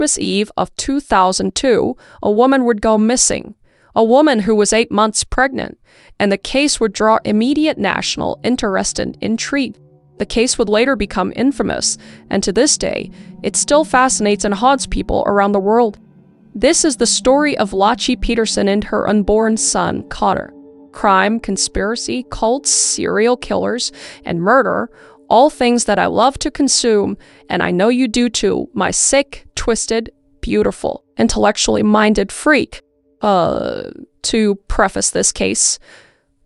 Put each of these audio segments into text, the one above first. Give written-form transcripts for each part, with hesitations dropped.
Christmas Eve of 2002, a woman would go missing. A woman who was 8 months pregnant, and the case would draw immediate national interest and intrigue. The case would later become infamous, and to this day, it still fascinates and haunts people around the world. This is the story of Laci Peterson and her unborn son, Cotter. Crime, conspiracy, cults, serial killers, and murder, all things that I love to consume, and I know you do too, my sick, twisted, beautiful, intellectually minded freak. To preface this case,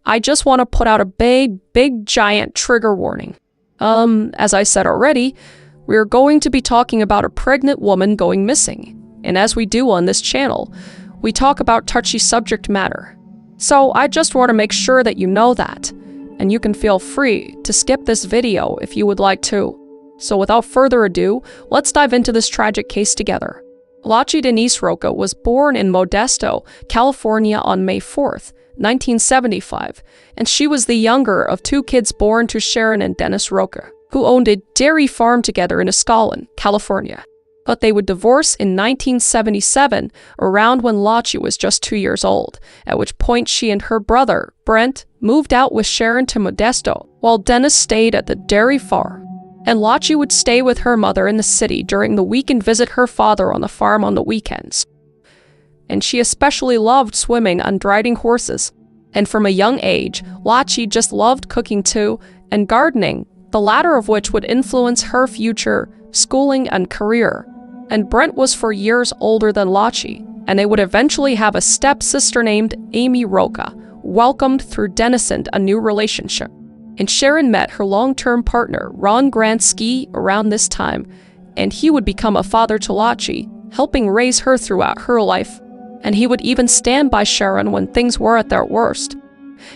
I just want to put out a big, giant trigger warning. As I said already, we're going to be talking about a pregnant woman going missing. And as we do on this channel, we talk about touchy subject matter. So I just want to make sure that you know that. And you can feel free to skip this video if you would like to. So without further ado, let's dive into this tragic case together. Laci Denise Roca was born in Modesto, California on May 4th, 1975, and she was the younger of 2 kids born to Sharon and Dennis Roca, who owned a dairy farm together in Escalon, California. But they would divorce in 1977, around when Laci was just 2 years old, at which point she and her brother, Brent, moved out with Sharon to Modesto, while Dennis stayed at the dairy farm. And Laci would stay with her mother in the city during the week and visit her father on the farm on the weekends. And she especially loved swimming and riding horses. And from a young age, Laci just loved cooking too, and gardening, the latter of which would influence her future schooling and career. And Brent was for years older than Laci, and they would eventually have a stepsister named Amy Roca, welcomed through Dennis and a new relationship. And Sharon met her long-term partner, Ron Gransky, around this time, and he would become a father to Laci, helping raise her throughout her life. And he would even stand by Sharon when things were at their worst.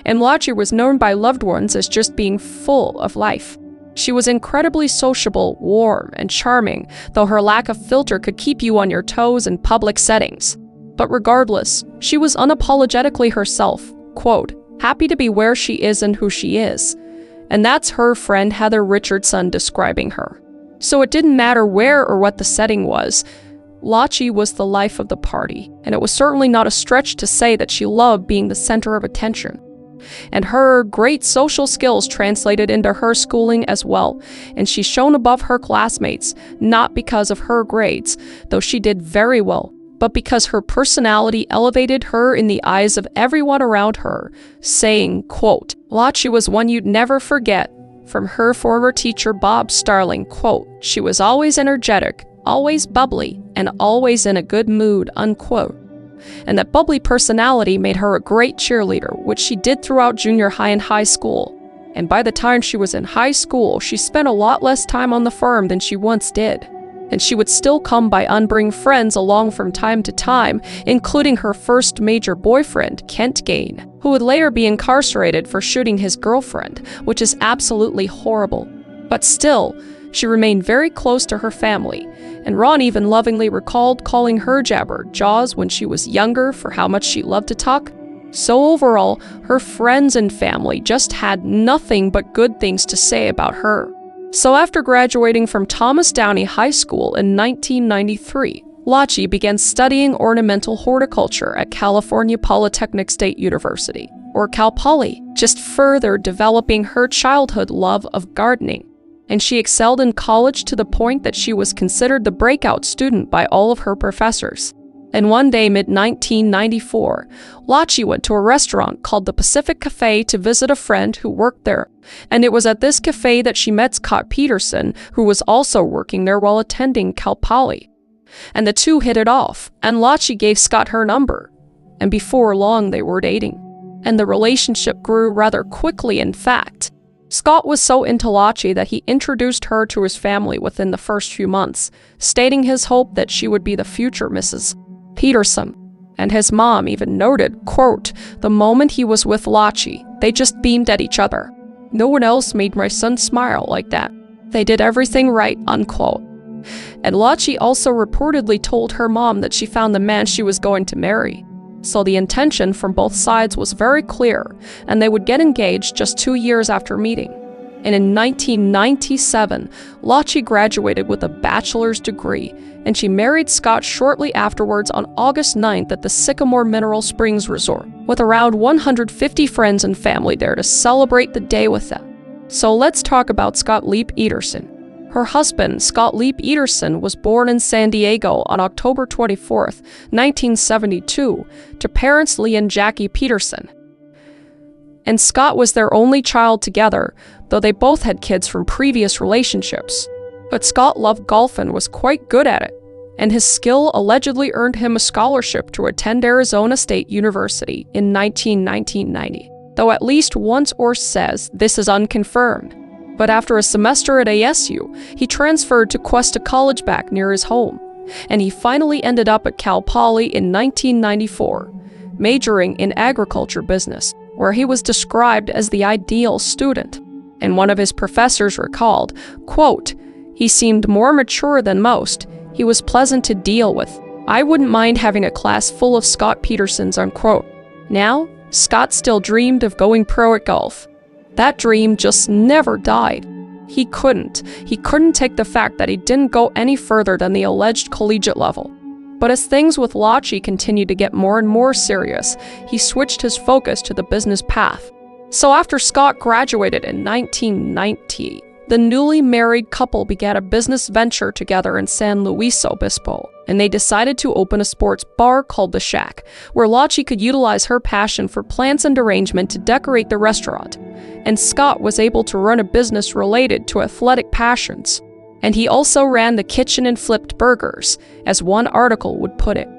And Laci was known by loved ones as just being full of life. She was incredibly sociable, warm, and charming, though her lack of filter could keep you on your toes in public settings. But regardless, she was unapologetically herself, quote, happy to be where she is and who she is. And that's her friend Heather Richardson describing her. So it didn't matter where or what the setting was, Laci was the life of the party, and it was certainly not a stretch to say that she loved being the center of attention. And her great social skills translated into her schooling as well, and she shone above her classmates, not because of her grades, though she did very well, but because her personality elevated her in the eyes of everyone around her, saying, quote, Laci was one you'd never forget. From her former teacher Bob Starling, quote, she was always energetic, always bubbly, and always in a good mood, unquote. And that bubbly personality made her a great cheerleader, which she did throughout junior high and high school. And by the time she was in high school, she spent a lot less time on the farm than she once did. And she would still come by and bring friends along from time to time, including her first major boyfriend, Kent Gain, who would later be incarcerated for shooting his girlfriend, which is absolutely horrible. But still, she remained very close to her family, and Ron even lovingly recalled calling her Jabber Jaws when she was younger for how much she loved to talk. So overall, her friends and family just had nothing but good things to say about her. So after graduating from Thomas Downey High School in 1993, Laci began studying ornamental horticulture at California Polytechnic State University, or Cal Poly, just further developing her childhood love of gardening. And she excelled in college to the point that she was considered the breakout student by all of her professors. And one day, mid-1994, Laci went to a restaurant called the Pacific Cafe to visit a friend who worked there. And it was at this cafe that she met Scott Peterson, who was also working there while attending Cal Poly. And the two hit it off, and Laci gave Scott her number. And before long, they were dating. And the relationship grew rather quickly, in fact. Scott was so into Laci that he introduced her to his family within the first few months, stating his hope that she would be the future Mrs. Peterson. And his mom even noted, quote, the moment he was with Laci, they just beamed at each other. No one else made my son smile like that. They did everything right, unquote. And Laci also reportedly told her mom that she found the man she was going to marry. So the intention from both sides was very clear, and they would get engaged just 2 years after meeting. And in 1997, Laci graduated with a bachelor's degree, and she married Scott shortly afterwards on August 9th at the Sycamore Mineral Springs Resort, with around 150 friends and family there to celebrate the day with them. So let's talk about Scott Laci Peterson. Her husband, Scott Laci Peterson, was born in San Diego on October 24, 1972, to parents Lee and Jackie Peterson. And Scott was their only child together, though they both had kids from previous relationships. But Scott loved golf and was quite good at it, and his skill allegedly earned him a scholarship to attend Arizona State University in 1990, though at least one source says this is unconfirmed. But after a semester at ASU, he transferred to Cuesta College back near his home, and he finally ended up at Cal Poly in 1994, majoring in agriculture business, where he was described as the ideal student. And one of his professors recalled, quote, "He seemed more mature than most. He was pleasant to deal with. I wouldn't mind having a class full of Scott Petersons," unquote. Now, Scott still dreamed of going pro at golf. That dream just never died. He couldn't take the fact that he didn't go any further than the alleged collegiate level. But as things with Laci continued to get more and more serious, he switched his focus to the business path. So after Scott graduated in 1990, the newly married couple began a business venture together in San Luis Obispo, and they decided to open a sports bar called The Shack, where Laci could utilize her passion for plants and arrangement to decorate the restaurant, and Scott was able to run a business related to athletic passions. And he also ran the kitchen and flipped burgers, as one article would put it.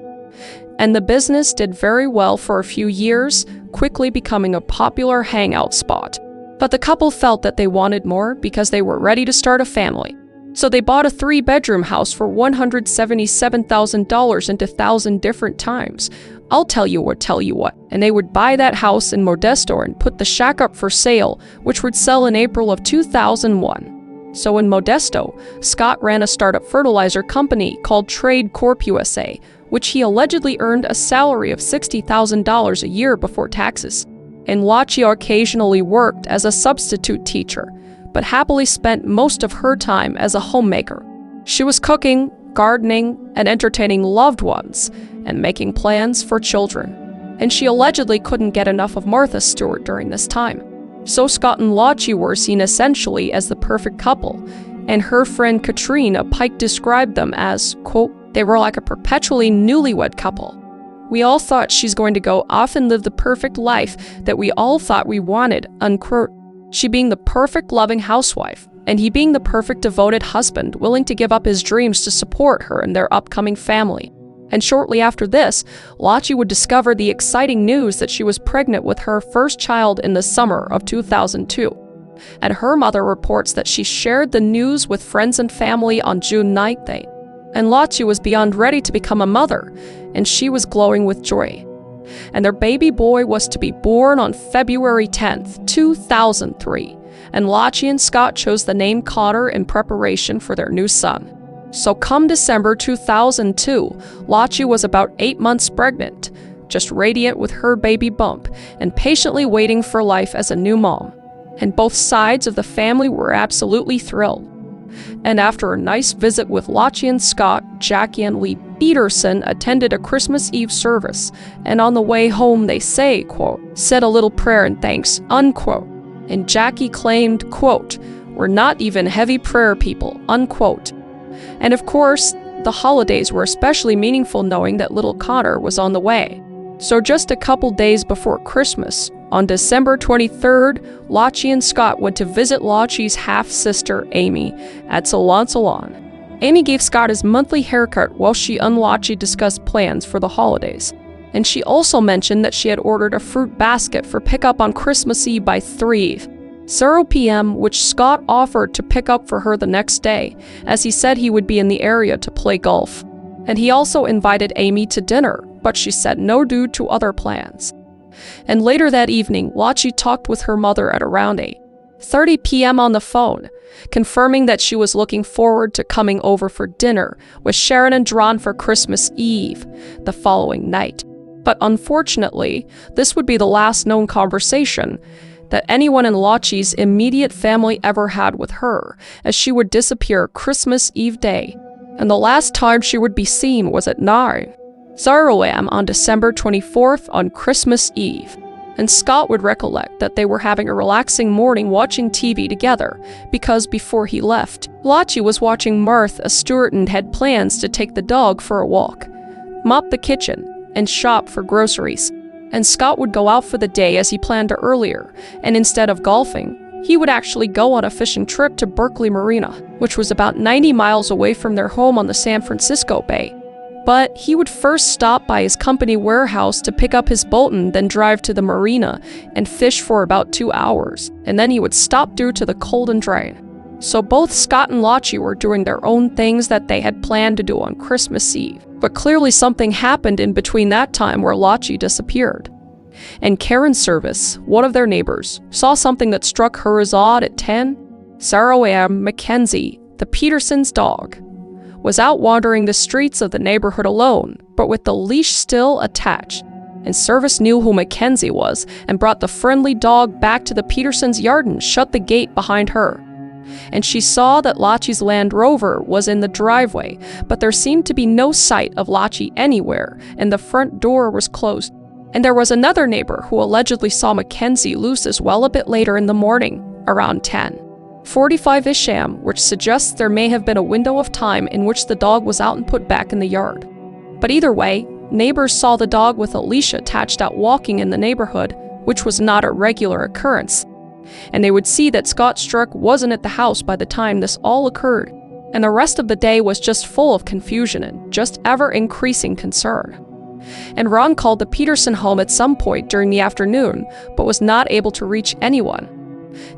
And the business did very well for a few years, quickly becoming a popular hangout spot. But the couple felt that they wanted more because they were ready to start a family. So they bought a 3-bedroom house for $177,000 into 1,000 different times. I'll tell you what. And they would buy that house in Modesto and put the shack up for sale, which would sell in April of 2001. So in Modesto, Scott ran a startup fertilizer company called Trade Corp USA, which he allegedly earned a salary of $60,000 a year before taxes. And Laci occasionally worked as a substitute teacher, but happily spent most of her time as a homemaker. She was cooking, gardening, and entertaining loved ones, and making plans for children. And she allegedly couldn't get enough of Martha Stewart during this time. So Scott and Laci were seen essentially as the perfect couple, and her friend Katrina Pike described them as, quote, "They were like a perpetually newlywed couple. We all thought she's going to go off and live the perfect life that we all thought we wanted," unquote. She being the perfect loving housewife, and he being the perfect devoted husband willing to give up his dreams to support her and their upcoming family. And shortly after this, Laci would discover the exciting news that she was pregnant with her first child in the summer of 2002. And her mother reports that she shared the news with friends and family on June 9th. And Laci was beyond ready to become a mother, and she was glowing with joy. And their baby boy was to be born on February 10th, 2003. And Laci and Scott chose the name Connor in preparation for their new son. So come December 2002, Laci was about 8 months pregnant, just radiant with her baby bump, and patiently waiting for life as a new mom. And both sides of the family were absolutely thrilled. And after a nice visit with Laci and Scott, Jackie and Laci Peterson attended a Christmas Eve service, and on the way home they say, quote, "said a little prayer and thanks," unquote. And Jackie claimed, quote, "We're not even heavy prayer people," unquote. And of course, the holidays were especially meaningful knowing that little Connor was on the way. So just a couple days before Christmas, on December 23rd, Laci and Scott went to visit Laci's half-sister, Amy, at Salon. Amy gave Scott his monthly haircut while she and Laci discussed plans for the holidays. And she also mentioned that she had ordered a fruit basket for pickup on Christmas Eve by 3:00 p.m., which Scott offered to pick up for her the next day, as he said he would be in the area to play golf. And he also invited Amy to dinner, but she said no due to other plans. And later that evening, Laci talked with her mother at around 8:30 p.m. on the phone, confirming that she was looking forward to coming over for dinner with Sharon and Dron for Christmas Eve, the following night. But unfortunately, this would be the last known conversation, that anyone in Laci's immediate family ever had with her, as she would disappear Christmas Eve day, and the last time she would be seen was at 9:00 a.m. on December 24th on Christmas Eve. And Scott would recollect that they were having a relaxing morning watching TV together, because before he left, Laci was watching Martha Stewart and had plans to take the dog for a walk, mop the kitchen, and shop for groceries. And Scott would go out for the day as he planned earlier, and instead of golfing, he would actually go on a fishing trip to Berkeley Marina, which was about 90 miles away from their home on the San Francisco Bay. But he would first stop by his company warehouse to pick up his boat and then drive to the marina and fish for about 2 hours, and then he would stop due to the cold and dry. So both Scott and Laci were doing their own things that they had planned to do on Christmas Eve. But clearly something happened in between that time where Laci disappeared. And Karen's service, one of their neighbors, saw something that struck her as odd at 10:00 a.m. Mackenzie, the Petersons' dog, was out wandering the streets of the neighborhood alone, but with the leash still attached. And service knew who Mackenzie was and brought the friendly dog back to the Petersons' yard and shut the gate behind her. And she saw that Laci's Land Rover was in the driveway, but there seemed to be no sight of Laci anywhere, and the front door was closed. And there was another neighbor who allegedly saw Mackenzie loose as well a bit later in the morning, around 10:45-ish a.m., which suggests there may have been a window of time in which the dog was out and put back in the yard. But either way, neighbors saw the dog with a leash attached out walking in the neighborhood, which was not a regular occurrence. And they would see that Scott Struck wasn't at the house by the time this all occurred, and the rest of the day was just full of confusion and just ever-increasing concern. And Ron called the Peterson home at some point during the afternoon, but was not able to reach anyone.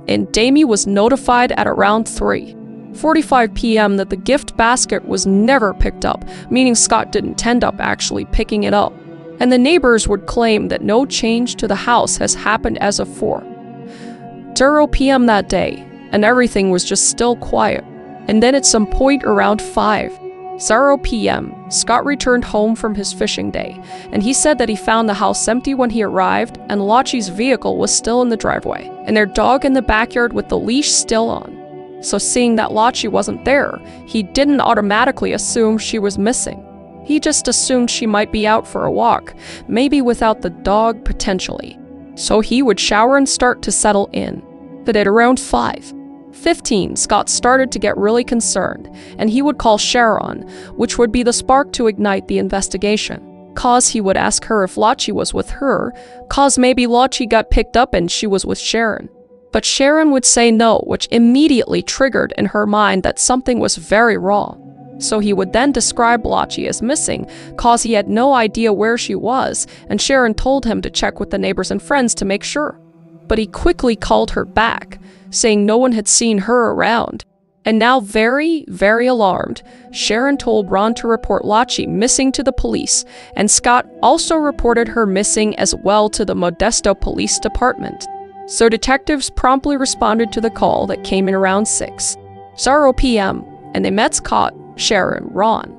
And Damie was notified at around 3:45 p.m. that the gift basket was never picked up, meaning Scott didn't end up actually picking it up. And the neighbors would claim that no change to the house has happened as of 4:00 p.m. that day, and everything was just still quiet. And then at some point around 5:00 p.m., Scott returned home from his fishing day, and he said that he found the house empty when he arrived, and Laci's vehicle was still in the driveway, and their dog in the backyard with the leash still on. So seeing that Laci wasn't there, he didn't automatically assume she was missing. He just assumed she might be out for a walk, maybe without the dog potentially. So he would shower and start to settle in. But at around 5:15, Scott started to get really concerned, and he would call Sharon, which would be the spark to ignite the investigation. Cause he would ask her if Laci was with her, cause maybe Laci got picked up and she was with Sharon. But Sharon would say no, which immediately triggered in her mind that something was very wrong. So he would then describe Laci as missing, cause he had no idea where she was, and Sharon told him to check with the neighbors and friends to make sure. But he quickly called her back, saying no one had seen her around. And now very, very alarmed, Sharon told Ron to report Laci missing to the police, and Scott also reported her missing as well to the Modesto Police Department. So detectives promptly responded to the call that came in around 6:00 p.m., and they met Scott, Sharon, Ron,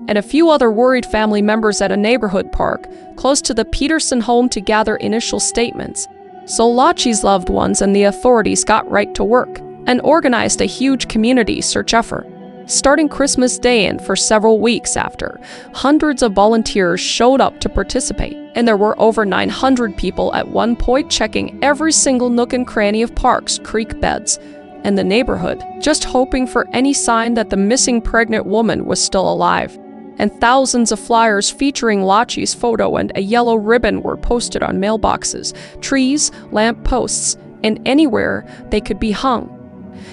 and a few other worried family members at a neighborhood park close to the Peterson home to gather initial statements. So Laci's loved ones and the authorities got right to work and organized a huge community search effort. Starting Christmas Day and for several weeks after, hundreds of volunteers showed up to participate, and there were over 900 people at one point checking every single nook and cranny of parks, creek beds, and the neighborhood, just hoping for any sign that the missing pregnant woman was still alive. And thousands of flyers featuring Laci's photo and a yellow ribbon were posted on mailboxes, trees, lamp posts, and anywhere they could be hung.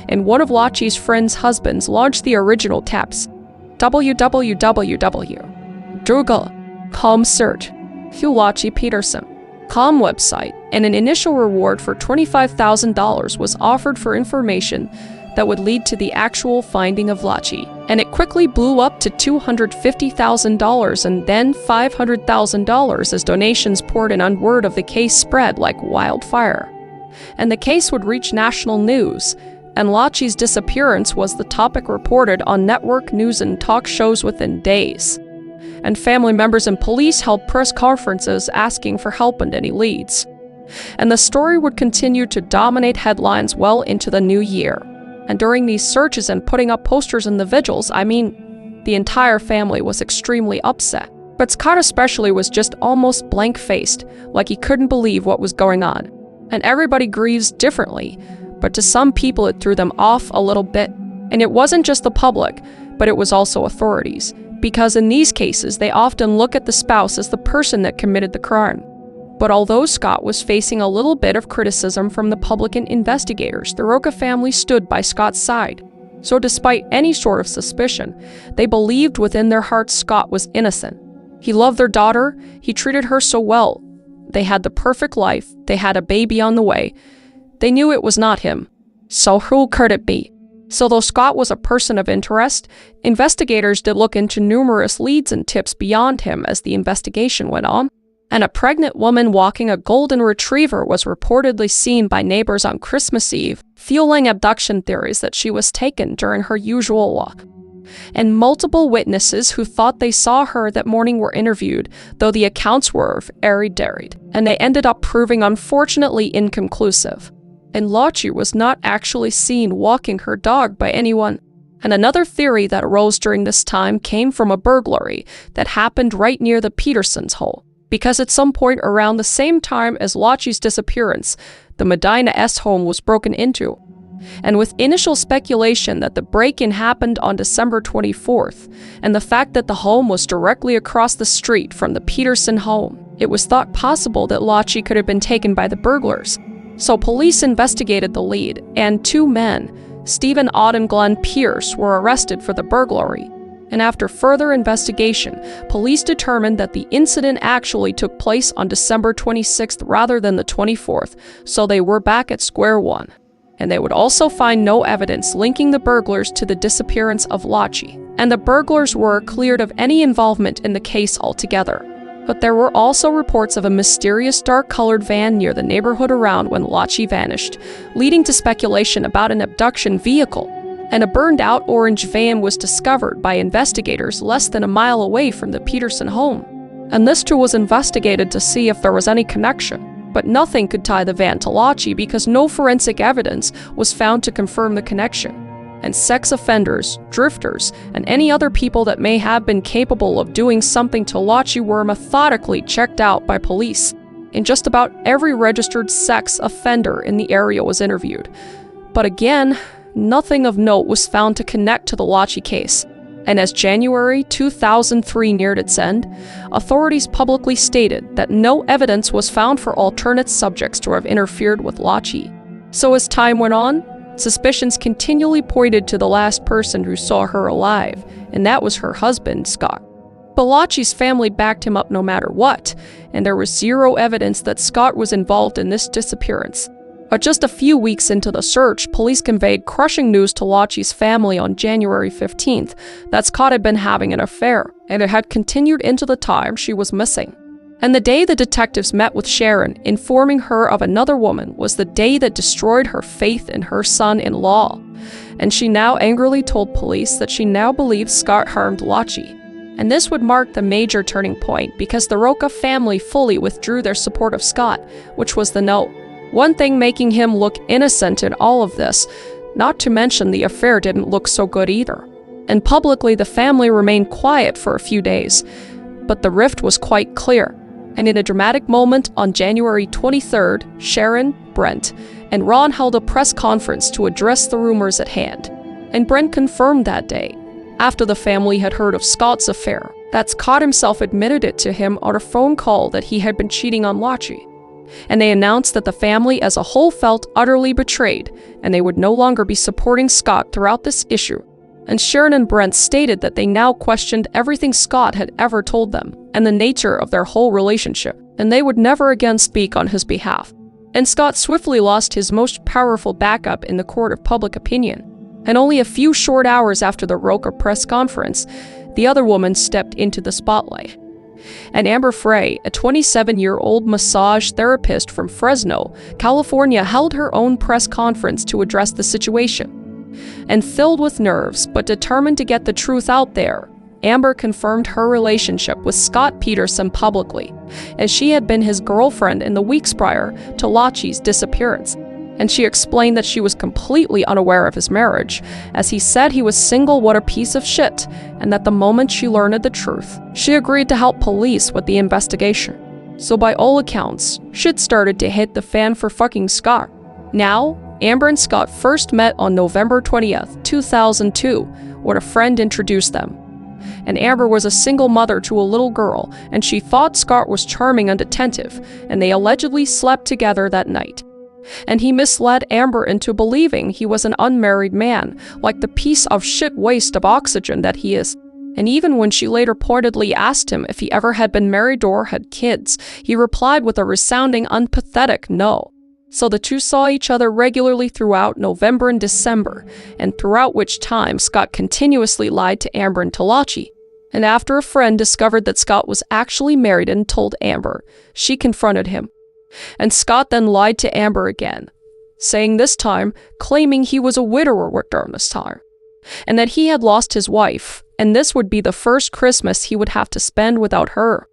And one of Laci's friend's husbands launched the original taps, www.com search, Laci Peterson, com website, and an initial reward for $25,000 was offered for information that would lead to the actual finding of Laci, and it quickly blew up to $250,000 and then $500,000 as donations poured in and word of the case spread like wildfire. And the case would reach national news, and Laci's disappearance was the topic reported on network news and talk shows within days. And family members and police held press conferences asking for help and any leads. And the story would continue to dominate headlines well into the new year. And during these searches and putting up posters in the vigils, the entire family was extremely upset. But Scott especially was just almost blank-faced, like he couldn't believe what was going on. And everybody grieves differently, but to some people it threw them off a little bit. And it wasn't just the public, but it was also authorities. Because in these cases, they often look at the spouse as the person that committed the crime. But although Scott was facing a little bit of criticism from the public and investigators, the Rocha family stood by Scott's side. So despite any sort of suspicion, they believed within their hearts Scott was innocent. He loved their daughter, he treated her so well. They had the perfect life, they had a baby on the way. They knew it was not him. So who could it be? So though Scott was a person of interest, investigators did look into numerous leads and tips beyond him as the investigation went on. And a pregnant woman walking a golden retriever was reportedly seen by neighbors on Christmas Eve, fueling abduction theories that she was taken during her usual walk. And multiple witnesses who thought they saw her that morning were interviewed, though the accounts were airy-dairy, and they ended up proving unfortunately inconclusive. And Laci was not actually seen walking her dog by anyone. And another theory that arose during this time came from a burglary that happened right near the Petersons' home. Because at some point around the same time as Laci's disappearance, the Medina S home was broken into. And with initial speculation that the break-in happened on December 24th, and the fact that the home was directly across the street from the Peterson home, it was thought possible that Laci could have been taken by the burglars. So police investigated the lead, and two men, Stephen Ott and Glenn Pierce, were arrested for the burglary. And after further investigation, police determined that the incident actually took place on December 26th rather than the 24th, so they were back at square one. And they would also find no evidence linking the burglars to the disappearance of Laci, and the burglars were cleared of any involvement in the case altogether. But there were also reports of a mysterious dark-colored van near the neighborhood around when Laci vanished, leading to speculation about an abduction vehicle. And a burned-out orange van was discovered by investigators less than a mile away from the Peterson home. And this too was investigated to see if there was any connection. But nothing could tie the van to Laci because no forensic evidence was found to confirm the connection. And sex offenders, drifters, and any other people that may have been capable of doing something to Laci were methodically checked out by police. And just about every registered sex offender in the area was interviewed. But again, nothing of note was found to connect to the Laci case. And as January 2003 neared its end, authorities publicly stated that no evidence was found for alternate subjects to have interfered with Laci. So as time went on, suspicions continually pointed to the last person who saw her alive, and that was her husband, Scott. But Laci's family backed him up no matter what, and there was zero evidence that Scott was involved in this disappearance. But just a few weeks into the search, police conveyed crushing news to Laci's family on January 15th that Scott had been having an affair, and it had continued into the time she was missing. And the day the detectives met with Sharon, informing her of another woman, was the day that destroyed her faith in her son-in-law. And she now angrily told police that she now believed Scott harmed Laci. And this would mark the major turning point because the Rocha family fully withdrew their support of Scott, which was the note. One thing making him look innocent in all of this, not to mention the affair didn't look so good either. And publicly the family remained quiet for a few days, but the rift was quite clear. And in a dramatic moment on January 23rd, Sharon, Brent, and Ron held a press conference to address the rumors at hand. And Brent confirmed that day, after the family had heard of Scott's affair, that Scott himself admitted it to him on a phone call that he had been cheating on Laci. And they announced that the family as a whole felt utterly betrayed, and they would no longer be supporting Scott throughout this issue. And Sharon and Brent stated that they now questioned everything Scott had ever told them, and the nature of their whole relationship, and they would never again speak on his behalf. And Scott swiftly lost his most powerful backup in the court of public opinion. And only a few short hours after the Rocha press conference, the other woman stepped into the spotlight. And Amber Frey, a 27-year-old massage therapist from Fresno, California, held her own press conference to address the situation. And filled with nerves, but determined to get the truth out there, Amber confirmed her relationship with Scott Peterson publicly, as she had been his girlfriend in the weeks prior to Laci's disappearance. And she explained that she was completely unaware of his marriage, as he said he was single what a piece of shit, and that the moment she learned the truth, she agreed to help police with the investigation. So by all accounts, shit started to hit the fan for fucking Scott. Now, Amber and Scott first met on November 20th, 2002, when a friend introduced them. And Amber was a single mother to a little girl, and she thought Scott was charming and attentive, and they allegedly slept together that night. And he misled Amber into believing he was an unmarried man, like the piece of shit waste of oxygen that he is. And even when she later pointedly asked him if he ever had been married or had kids, he replied with a resounding unpathetic no. So the two saw each other regularly throughout November and December, and throughout which time Scott continuously lied to Amber and to Laci. And after a friend discovered that Scott was actually married and told Amber, she confronted him. And Scott then lied to Amber again, saying this time, claiming he was a widower during this time, and that he had lost his wife, and this would be the first Christmas he would have to spend without her.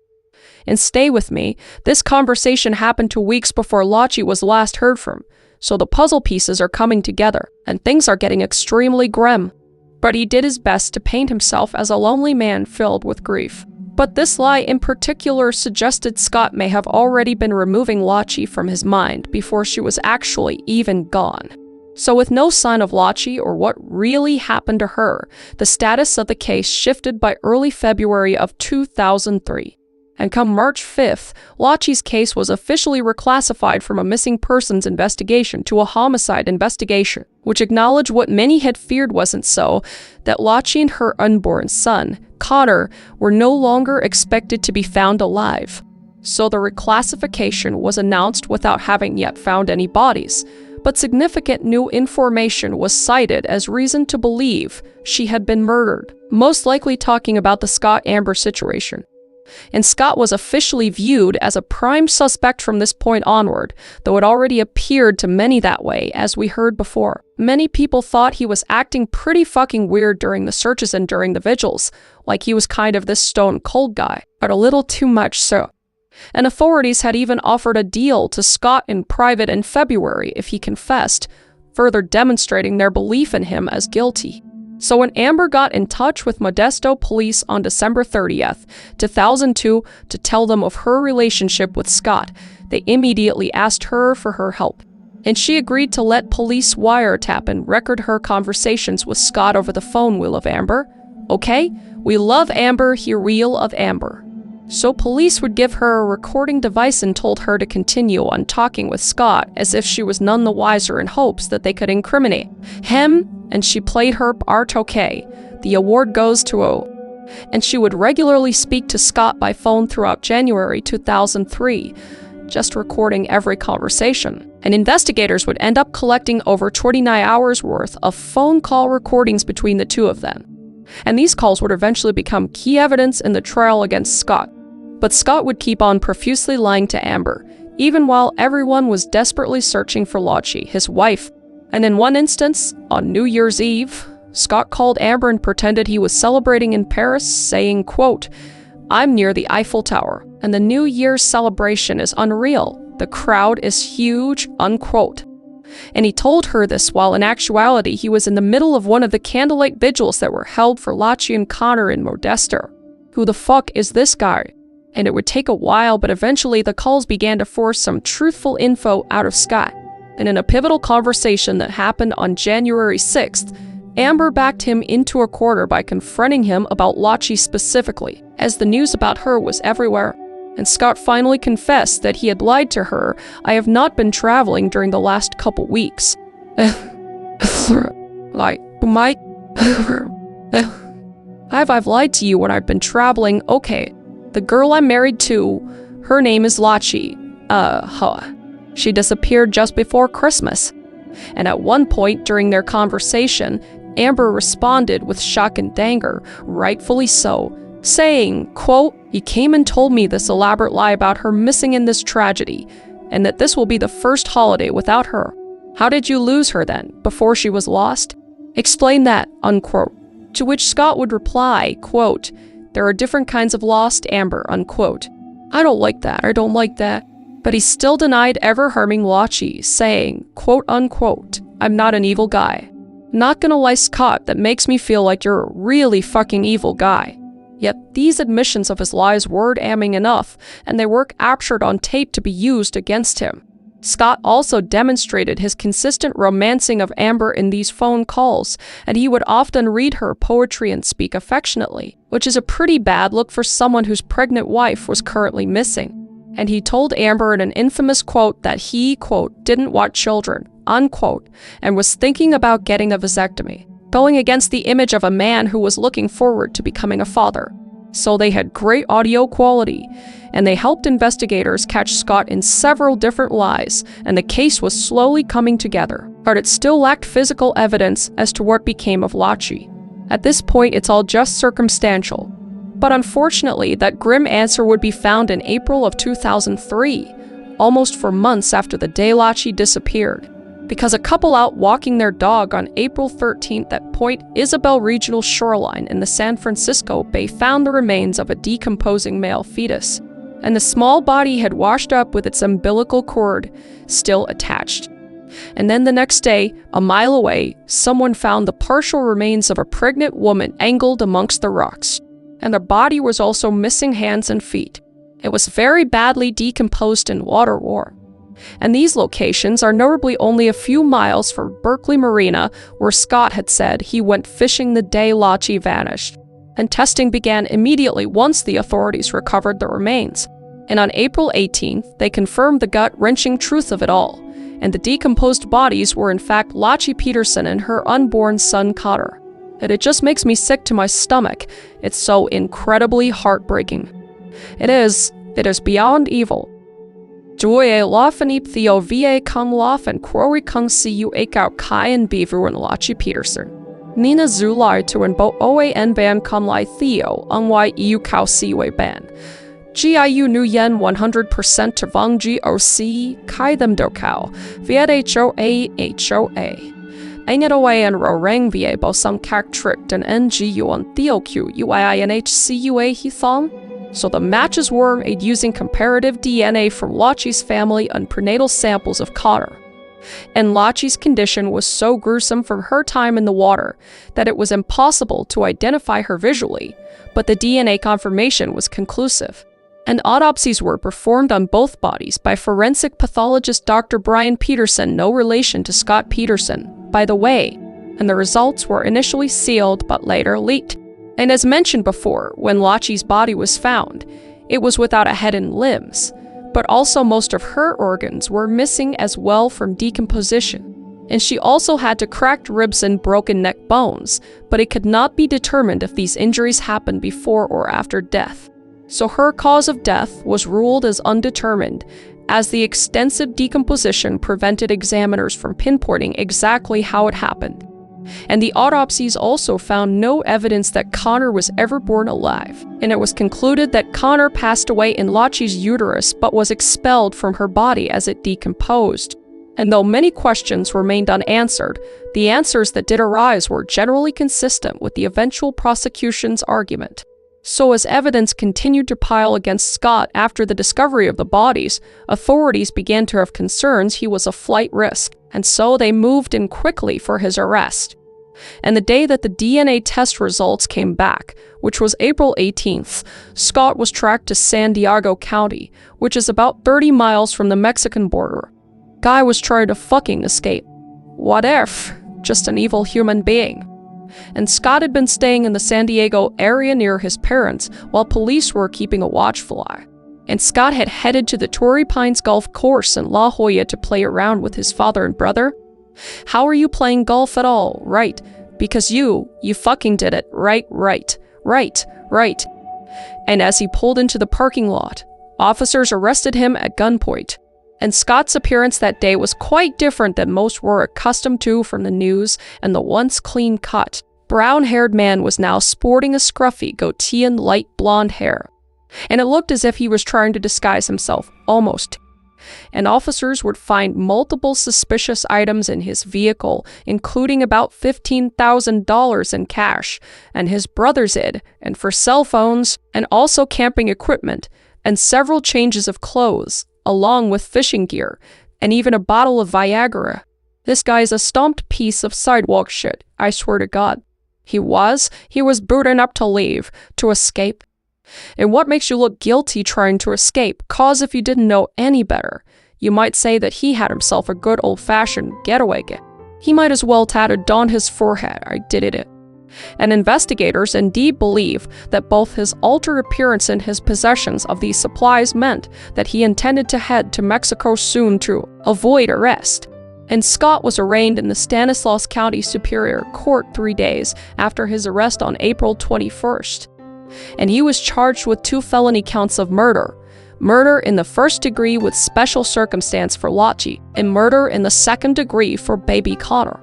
And stay with me, this conversation happened 2 weeks before Laci was last heard from, so the puzzle pieces are coming together, and things are getting extremely grim. But he did his best to paint himself as a lonely man filled with grief. But this lie in particular suggested Scott may have already been removing Laci from his mind before she was actually even gone. So with no sign of Laci or what really happened to her, the status of the case shifted by early February of 2003. And come March 5th, Laci's case was officially reclassified from a missing persons investigation to a homicide investigation, which acknowledged what many had feared wasn't so, that Laci and her unborn son, Connor, were no longer expected to be found alive. So the reclassification was announced without having yet found any bodies, but significant new information was cited as reason to believe she had been murdered, most likely talking about the Scott-Amber situation. And Scott was officially viewed as a prime suspect from this point onward, though it already appeared to many that way, as we heard before. Many people thought he was acting pretty fucking weird during the searches and during the vigils, like he was kind of this stone cold guy, but a little too much so. And authorities had even offered a deal to Scott in private in February if he confessed, further demonstrating their belief in him as guilty. So when Amber got in touch with Modesto police on December 30th, 2002, to tell them of her relationship with Scott, they immediately asked her for her help. And she agreed to let police wiretap and record her conversations with Scott over the phone wheel of Amber. Okay, we love Amber, hear wheel of Amber. So police would give her a recording device and told her to continue on talking with Scott as if she was none the wiser in hopes that they could incriminate him, and she played her part okay. The award goes to O. And she would regularly speak to Scott by phone throughout January 2003, just recording every conversation. And investigators would end up collecting over 29 hours worth of phone call recordings between the two of them. And these calls would eventually become key evidence in the trial against Scott. But Scott would keep on profusely lying to Amber, even while everyone was desperately searching for Laci, his wife. And in one instance, on New Year's Eve, Scott called Amber and pretended he was celebrating in Paris, saying, quote, "I'm near the Eiffel Tower, and the New Year's celebration is unreal. The crowd is huge," unquote. And he told her this while in actuality he was in the middle of one of the candlelight vigils that were held for Laci and Connor in Modesto. Who the fuck is this guy? And it would take a while, but eventually the calls began to force some truthful info out of Scott. And in a pivotal conversation that happened on January 6th, Amber backed him into a corner by confronting him about Laci specifically, as the news about her was everywhere. And Scott finally confessed that he had lied to her. "I have not been traveling during the last couple weeks." Like, Mike, I've lied to you when I've been traveling. Okay, the girl I'm married to, her name is Laci. She disappeared just before Christmas. And at one point during their conversation, Amber responded with shock and anger, rightfully so, saying, quote, "He came and told me this elaborate lie about her missing in this tragedy, and that this will be the first holiday without her. How did you lose her then, before she was lost? Explain that," unquote. To which Scott would reply, quote, "There are different kinds of lost, Amber," unquote. I don't like that. But he still denied ever harming Laci, saying, quote unquote, "I'm not an evil guy. Not gonna lie, Scott, that makes me feel like you're a really fucking evil guy." Yet these admissions of his lies were damning enough, and they were captured on tape to be used against him. Scott also demonstrated his consistent romancing of Amber in these phone calls, and he would often read her poetry and speak affectionately, which is a pretty bad look for someone whose pregnant wife was currently missing. And he told Amber in an infamous quote that he, quote, "didn't want children," unquote, and was thinking about getting a vasectomy, going against the image of a man who was looking forward to becoming a father. So they had great audio quality, and they helped investigators catch Scott in several different lies, and the case was slowly coming together, but it still lacked physical evidence as to what became of Laci. At this point, it's all just circumstantial. But unfortunately, that grim answer would be found in April of 2003, almost 4 months after the day Laci disappeared, because a couple out walking their dog on April 13th at Point Isabel Regional Shoreline in the San Francisco Bay found the remains of a decomposing male fetus, and the small body had washed up with its umbilical cord still attached. And then the next day, a mile away, someone found the partial remains of a pregnant woman angled amongst the rocks, and the body was also missing hands and feet. It was very badly decomposed in water war. And these locations are notably only a few miles from Berkeley Marina, where Scott had said he went fishing the day Laci vanished. And testing began immediately once the authorities recovered the remains. And on April 18th, they confirmed the gut-wrenching truth of it all. And the decomposed bodies were in fact Laci Peterson and her unborn son Connor. And it just makes me sick to my stomach. It's so incredibly heartbreaking. It is beyond evil. Joye Lofenip Theo Va Kung Lof and Quarry Kung Siu Akau Kai and Beaver and Laci Peterson. Nina Zulai to and Bo Oa N Ban Kun Lai Theo, Unwai Eu Kau Siwe Ban. Giu Nu Yen 100% to Vong Goc, Kai them Do Kau, Viet HOA. Aingetaway and Rorang Va Bo Some Kak Tricked and NGU on Theo Q UINHCUA He Thong. So the matches were made using comparative DNA from Laci's family and prenatal samples of Connor. And Laci's condition was so gruesome from her time in the water that it was impossible to identify her visually, but the DNA confirmation was conclusive. And autopsies were performed on both bodies by forensic pathologist Dr. Brian Peterson, no relation to Scott Peterson, by the way, and the results were initially sealed but later leaked. And as mentioned before, when Laci's body was found, it was without a head and limbs, but also most of her organs were missing as well from decomposition. And she also had to cracked ribs and broken neck bones, but it could not be determined if these injuries happened before or after death. So her cause of death was ruled as undetermined, as the extensive decomposition prevented examiners from pinpointing exactly how it happened. And the autopsies also found no evidence that Connor was ever born alive, and it was concluded that Connor passed away in Laci's uterus but was expelled from her body as it decomposed. And though many questions remained unanswered, the answers that did arise were generally consistent with the eventual prosecution's argument. So as evidence continued to pile against Scott after the discovery of the bodies, authorities began to have concerns he was a flight risk, and so they moved in quickly for his arrest. And the day that the DNA test results came back, which was April 18th, Scott was tracked to San Diego County, which is about 30 miles from the Mexican border. Guy was trying to fucking escape. What if? Just an evil human being. And Scott had been staying in the San Diego area near his parents while police were keeping a watchful eye. And Scott had headed to the Torrey Pines golf course in La Jolla to play around with his father and brother. How are you playing golf at all? Right. Because you fucking did it. Right. And as he pulled into the parking lot, officers arrested him at gunpoint. And Scott's appearance that day was quite different than most were accustomed to from the news, and the once clean-cut, brown-haired man was now sporting a scruffy goatee and light blonde hair. And it looked as if he was trying to disguise himself, almost. And officers would find multiple suspicious items in his vehicle, including about $15,000 in cash, and his brother's ID, and for cell phones, and also camping equipment, and several changes of clothes, along with fishing gear, and even a bottle of Viagra. This guy's a stomped piece of sidewalk shit, I swear to God. He was boot enough to leave, to escape. And what makes you look guilty trying to escape? 'Cause if you didn't know any better, you might say that he had himself a good old-fashioned getaway. He might as well tattooed on his forehead, I did it. And investigators indeed believe that both his altered appearance and his possessions of these supplies meant that he intended to head to Mexico soon to avoid arrest. And Scott was arraigned in the Stanislaus County Superior Court 3 days after his arrest on April 21st. And he was charged with 2 felony counts of murder. Murder in the first degree with special circumstance for Laci, and murder in the second degree for baby Connor.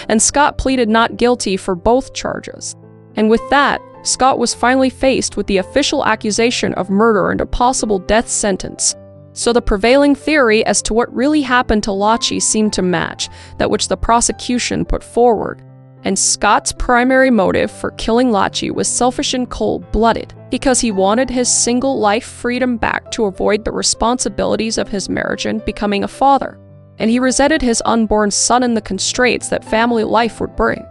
And Scott pleaded not guilty for both charges. And with that, Scott was finally faced with the official accusation of murder and a possible death sentence. So the prevailing theory as to what really happened to Laci seemed to match that which the prosecution put forward. And Scott's primary motive for killing Laci was selfish and cold-blooded, because he wanted his single life freedom back to avoid the responsibilities of his marriage and becoming a father. And he resented his unborn son and the constraints that family life would bring.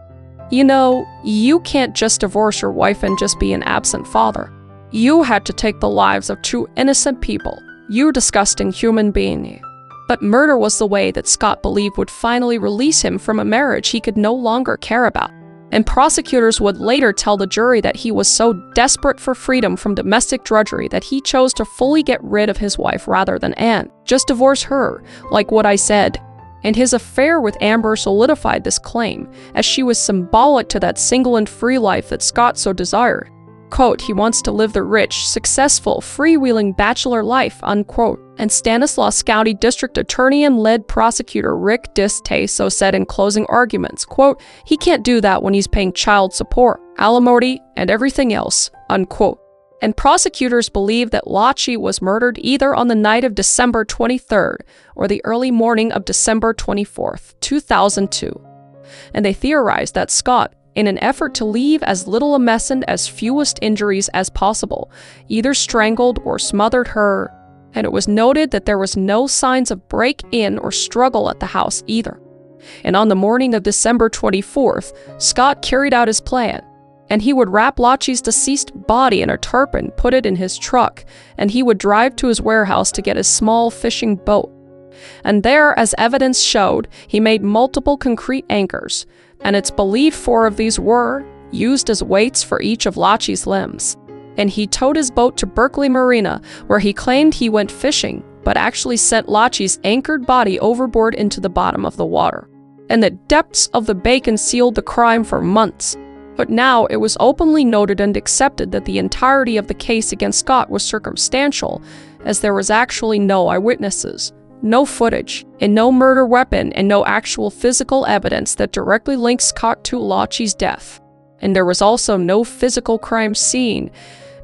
You know, you can't just divorce your wife and just be an absent father. You had to take the lives of 2 innocent people, you disgusting human being. But murder was the way that Scott believed would finally release him from a marriage he could no longer care about. And prosecutors would later tell the jury that he was so desperate for freedom from domestic drudgery that he chose to fully get rid of his wife rather than Anne. Just divorce her, like what I said. And his affair with Amber solidified this claim, as she was symbolic to that single and free life that Scott so desired. Quote, he wants to live the rich, successful, freewheeling bachelor life, unquote. And Stanislaus County District Attorney and lead prosecutor Rick Distaso said in closing arguments, quote, he can't do that when he's paying child support, alimony, and everything else, unquote. And prosecutors believe that Laci was murdered either on the night of December 23rd or the early morning of December 24th, 2002. And they theorized that Scott, in an effort to leave as little a mess and as fewest injuries as possible, either strangled or smothered her, and it was noted that there was no signs of break-in or struggle at the house either. And on the morning of December 24th, Scott carried out his plan, and he would wrap Laci's deceased body in a tarp and put it in his truck, and he would drive to his warehouse to get his small fishing boat. And there, as evidence showed, he made multiple concrete anchors, and it's believed 4 of these were used as weights for each of Laci's limbs. And he towed his boat to Berkeley Marina, where he claimed he went fishing, but actually sent Laci's anchored body overboard into the bottom of the water. And the depths of the bay concealed the crime for months. But now it was openly noted and accepted that the entirety of the case against Scott was circumstantial, as there was actually no eyewitnesses, no footage, and no murder weapon, and no actual physical evidence that directly links Scott to Laci's death. And there was also no physical crime scene,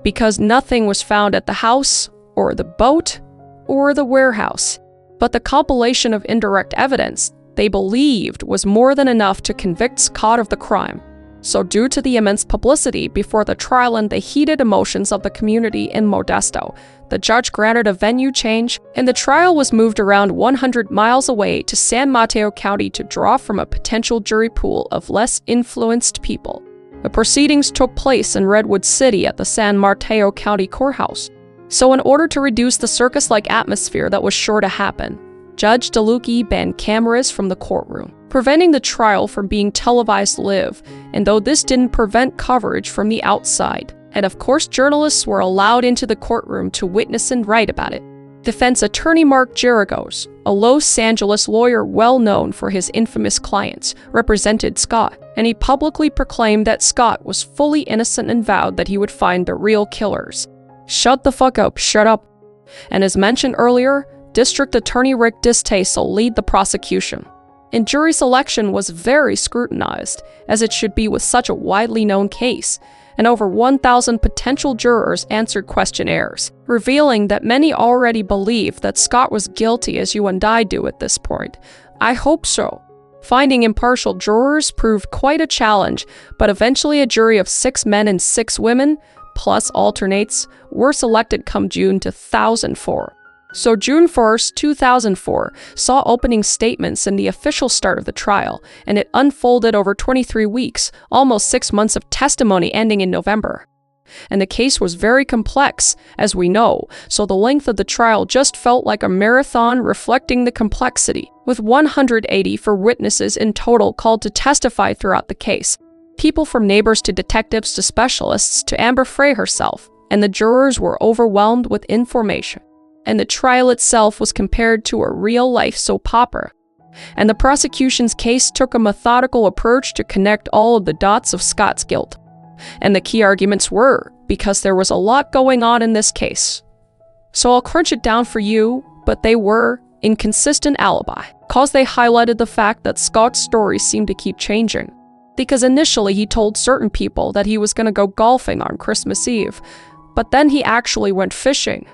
because nothing was found at the house, or the boat, or the warehouse. But the compilation of indirect evidence, they believed, was more than enough to convict Scott of the crime. So due to the immense publicity before the trial and the heated emotions of the community in Modesto, the judge granted a venue change, and the trial was moved around 100 miles away to San Mateo County to draw from a potential jury pool of less influenced people. The proceedings took place in Redwood City at the San Mateo County Courthouse. So in order to reduce the circus-like atmosphere that was sure to happen, Judge DeLucchi banned cameras from the courtroom, preventing the trial from being televised live, and though this didn't prevent coverage from the outside. And of course, journalists were allowed into the courtroom to witness and write about it. Defense attorney Mark Geragos, a Los Angeles lawyer well known for his infamous clients, represented Scott, and he publicly proclaimed that Scott was fully innocent and vowed that he would find the real killers. Shut the fuck up, shut up. And as mentioned earlier, District Attorney Rick Distaso led the prosecution. And jury selection was very scrutinized, as it should be with such a widely known case, and over 1,000 potential jurors answered questionnaires, revealing that many already believed that Scott was guilty as you and I do at this point. I hope so. Finding impartial jurors proved quite a challenge, but eventually a jury of 6 men and 6 women, plus alternates, were selected come June 2004. So June 1st, 2004, saw opening statements and the official start of the trial, and it unfolded over 23 weeks, almost 6 months of testimony ending in November. And the case was very complex, as we know, so the length of the trial just felt like a marathon reflecting the complexity, with 184 witnesses in total called to testify throughout the case. People from neighbors to detectives to specialists to Amber Frey herself, and the jurors were overwhelmed with information. And the trial itself was compared to a real-life soap opera. And the prosecution's case took a methodical approach to connect all of the dots of Scott's guilt. And the key arguments were, because there was a lot going on in this case. So I'll crunch it down for you, but they were inconsistent alibi, cause they highlighted the fact that Scott's story seemed to keep changing. Because initially he told certain people that he was going to go golfing on Christmas Eve, but then he actually went fishing.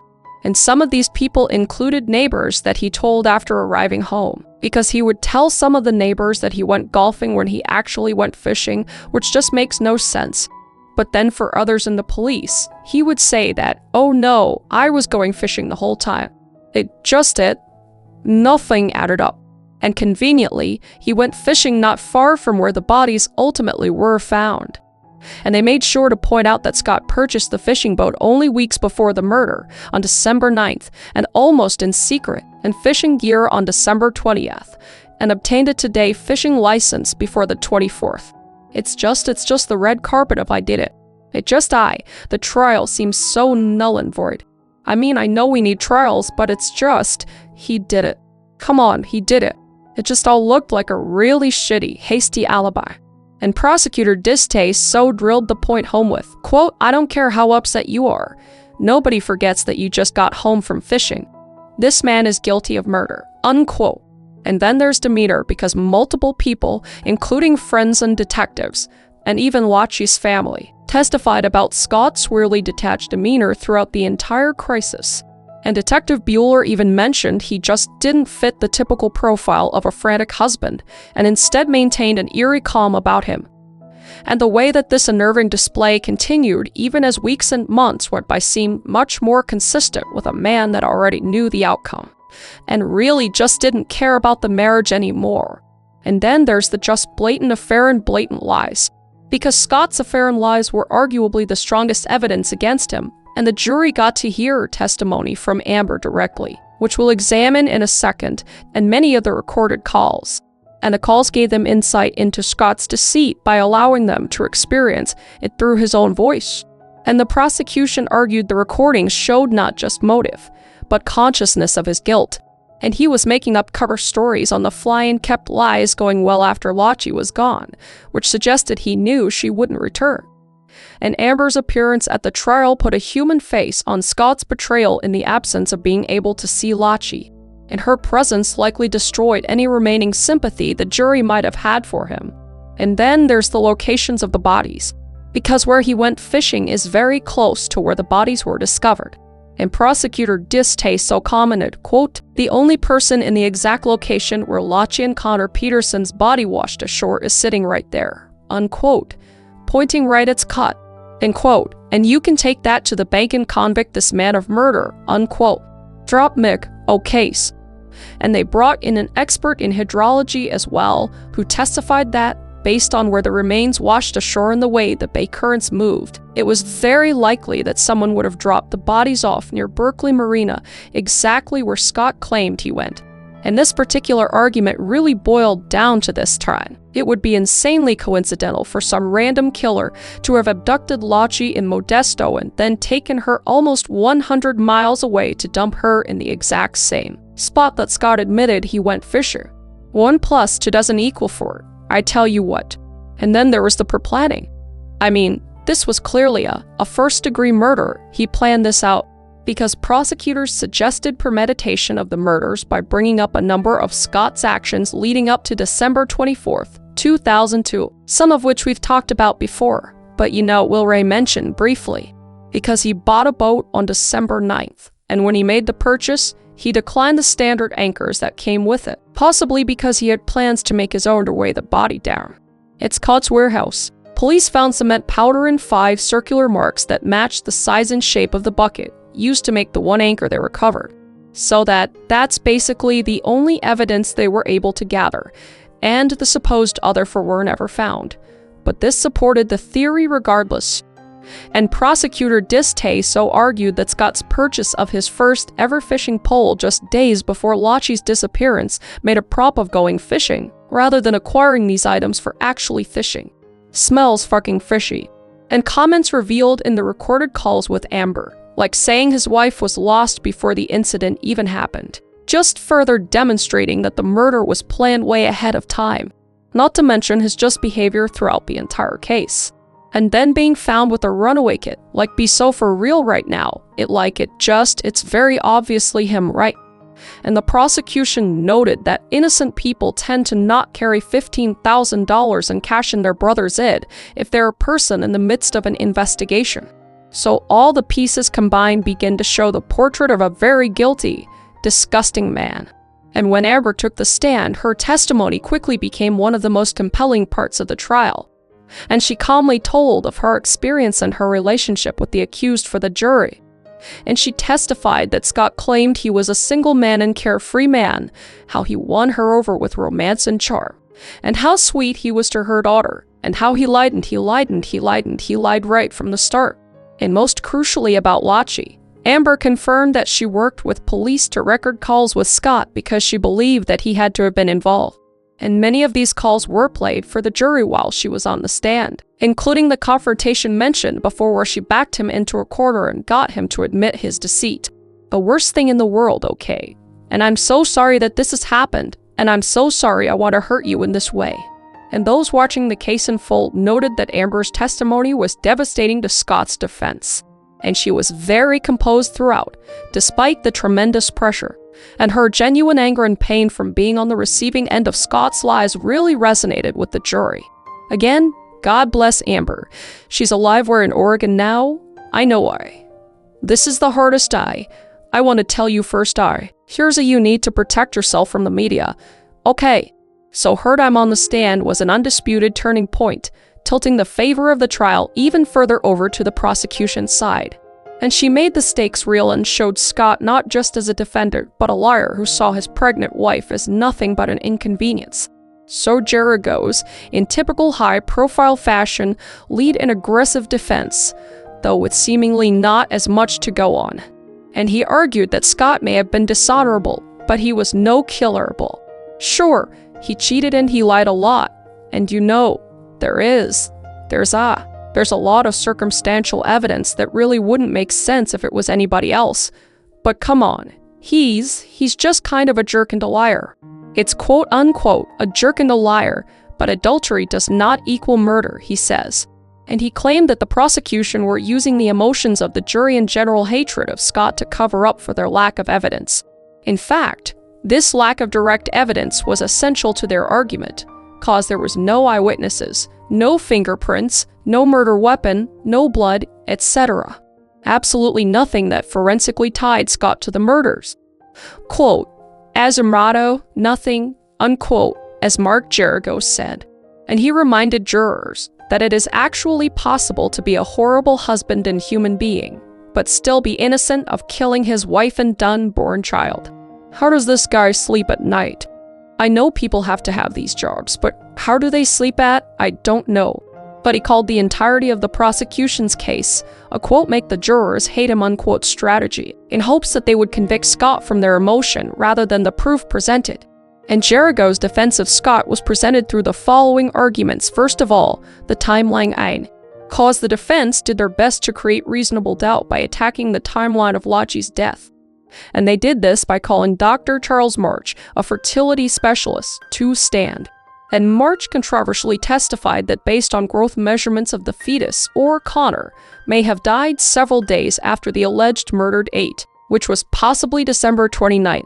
And some of these people included neighbors that he told after arriving home, because he would tell some of the neighbors that he went golfing when he actually went fishing, which just makes no sense. But then for others in the police, he would say that, "Oh no, I was going fishing the whole time." Nothing added up. And conveniently, he went fishing not far from where the bodies ultimately were found. And they made sure to point out that Scott purchased the fishing boat only weeks before the murder, on December 9th, and almost in secret, and fishing gear on December 20th, and obtained a today fishing license before the 24th. It's just the red carpet of I did it. The trial seems so null and void. I mean, I know we need trials, but he did it. Come on, he did it. It just all looked like a really shitty, hasty alibi. And prosecutor Distaste so drilled the point home with, quote, "I don't care how upset you are. Nobody forgets that you just got home from fishing. This man is guilty of murder," unquote. And then there's demeanor, because multiple people, including friends and detectives, and even Laci's family, testified about Scott's weirdly detached demeanor throughout the entire crisis. And Detective Bueller even mentioned he just didn't fit the typical profile of a frantic husband, and instead maintained an eerie calm about him. And the way that this unnerving display continued even as weeks and months went by seemed much more consistent with a man that already knew the outcome, and really just didn't care about the marriage anymore. And then there's the just blatant affair and blatant lies, because Scott's affair and lies were arguably the strongest evidence against him. And the jury got to hear testimony from Amber directly, which we'll examine in a second, and many of the recorded calls. And the calls gave them insight into Scott's deceit by allowing them to experience it through his own voice. And the prosecution argued the recordings showed not just motive, but consciousness of his guilt. And he was making up cover stories on the fly and kept lies going well after Laci was gone, which suggested he knew she wouldn't return. And Amber's appearance at the trial put a human face on Scott's betrayal in the absence of being able to see Laci, and her presence likely destroyed any remaining sympathy the jury might have had for him. And then there's the locations of the bodies, because where he went fishing is very close to where the bodies were discovered. And prosecutor Distaste so commented, quote, "The only person in the exact location where Laci and Connor Peterson's body washed ashore is sitting right there," unquote, pointing right at Scott, end quote, "and you can take that to the bank and convict this man of murder," unquote. Drop Mick, oh case. And they brought in an expert in hydrology as well, who testified that, based on where the remains washed ashore and the way the bay currents moved, it was very likely that someone would have dropped the bodies off near Berkeley Marina, exactly where Scott claimed he went. And this particular argument really boiled down to this time. It would be insanely coincidental for some random killer to have abducted Laci in Modesto and then taken her almost 100 miles away to dump her in the exact same spot that Scott admitted he went fishing. 1 + 2 doesn't equal 4, I tell you what. And then there was the pre-planning. I mean, this was clearly a first-degree murder. He planned this out, because prosecutors suggested premeditation of the murders by bringing up a number of Scott's actions leading up to December 24th, 2002, some of which we've talked about before. But Frey mentioned briefly, because he bought a boat on December 9th, and when he made the purchase, he declined the standard anchors that came with it, possibly because he had plans to make his own to weigh the body down. At Scott's warehouse, police found cement powder in 5 circular marks that matched the size and shape of the bucket used to make the one anchor they recovered. So that's basically the only evidence they were able to gather, and the supposed other 4 were never found. But this supported the theory regardless. And prosecutor Distay so argued that Scott's purchase of his first ever fishing pole just days before Laci's disappearance made a prop of going fishing, rather than acquiring these items for actually fishing. Smells fucking fishy. And comments revealed in the recorded calls with Amber, like saying his wife was lost before the incident even happened, just further demonstrating that the murder was planned way ahead of time, not to mention his just behavior throughout the entire case. And then being found with a runaway kit, like be so for real right now, it's very obviously him, right? And the prosecution noted that innocent people tend to not carry $15,000 in cash in their brother's id if they're a person in the midst of an investigation. So all the pieces combined begin to show the portrait of a very guilty, disgusting man. And when Amber took the stand, her testimony quickly became one of the most compelling parts of the trial. And she calmly told of her experience and her relationship with the accused for the jury. And she testified that Scott claimed he was a single man and carefree man, how he won her over with romance and charm, and how sweet he was to her daughter, and how he lied right from the start. And most crucially about Laci, Amber confirmed that she worked with police to record calls with Scott because she believed that he had to have been involved. And many of these calls were played for the jury while she was on the stand, including the confrontation mentioned before where she backed him into a corner and got him to admit his deceit. The worst thing in the world, okay? And I'm so sorry that this has happened, and I'm so sorry I want to hurt you in this way. And those watching the case in full noted that Amber's testimony was devastating to Scott's defense, and she was very composed throughout, despite the tremendous pressure. And her genuine anger and pain from being on the receiving end of Scott's lies really resonated with the jury. Again, God bless Amber. She's alive. We're in Oregon now. I know why. This is the hardest I want to tell you first here's a you need to protect yourself from the media. Okay, so heard I'm on the stand was an undisputed turning point, tilting the favor of the trial even further over to the prosecution's side. And she made the stakes real and showed Scott not just as a defendant, but a liar who saw his pregnant wife as nothing but an inconvenience. So Jared goes, in typical high-profile fashion, lead an aggressive defense, though with seemingly not as much to go on. And he argued that Scott may have been dishonorable, but he was no killerable. Sure, he cheated and he lied a lot, and there's a lot of circumstantial evidence that really wouldn't make sense if it was anybody else. But come on, he's just kind of a jerk and a liar. It's quote-unquote a jerk and a liar, but adultery does not equal murder, he says. And he claimed that the prosecution were using the emotions of the jury and general hatred of Scott to cover up for their lack of evidence. In fact, this lack of direct evidence was essential to their argument, cause there was no eyewitnesses, no fingerprints, no murder weapon, no blood, etc. Absolutely nothing that forensically tied Scott to the murders. Quote, as a motto, nothing, unquote, as Mark Geragos said. And he reminded jurors that it is actually possible to be a horrible husband and human being, but still be innocent of killing his wife and unborn child. How does this guy sleep at night? I know people have to have these jobs, but how do they sleep at? I don't know. But he called the entirety of the prosecution's case a quote make the jurors hate him unquote strategy, in hopes that they would convict Scott from their emotion rather than the proof presented. And Geragos' defense of Scott was presented through the following arguments. First of all, the timeline cause the defense did their best to create reasonable doubt by attacking the timeline of Laci's death. And they did this by calling Dr. Charles March, a fertility specialist, to stand. And March controversially testified that based on growth measurements of the fetus, or Connor, may have died several days after the alleged murdered date, which was possibly December 29th.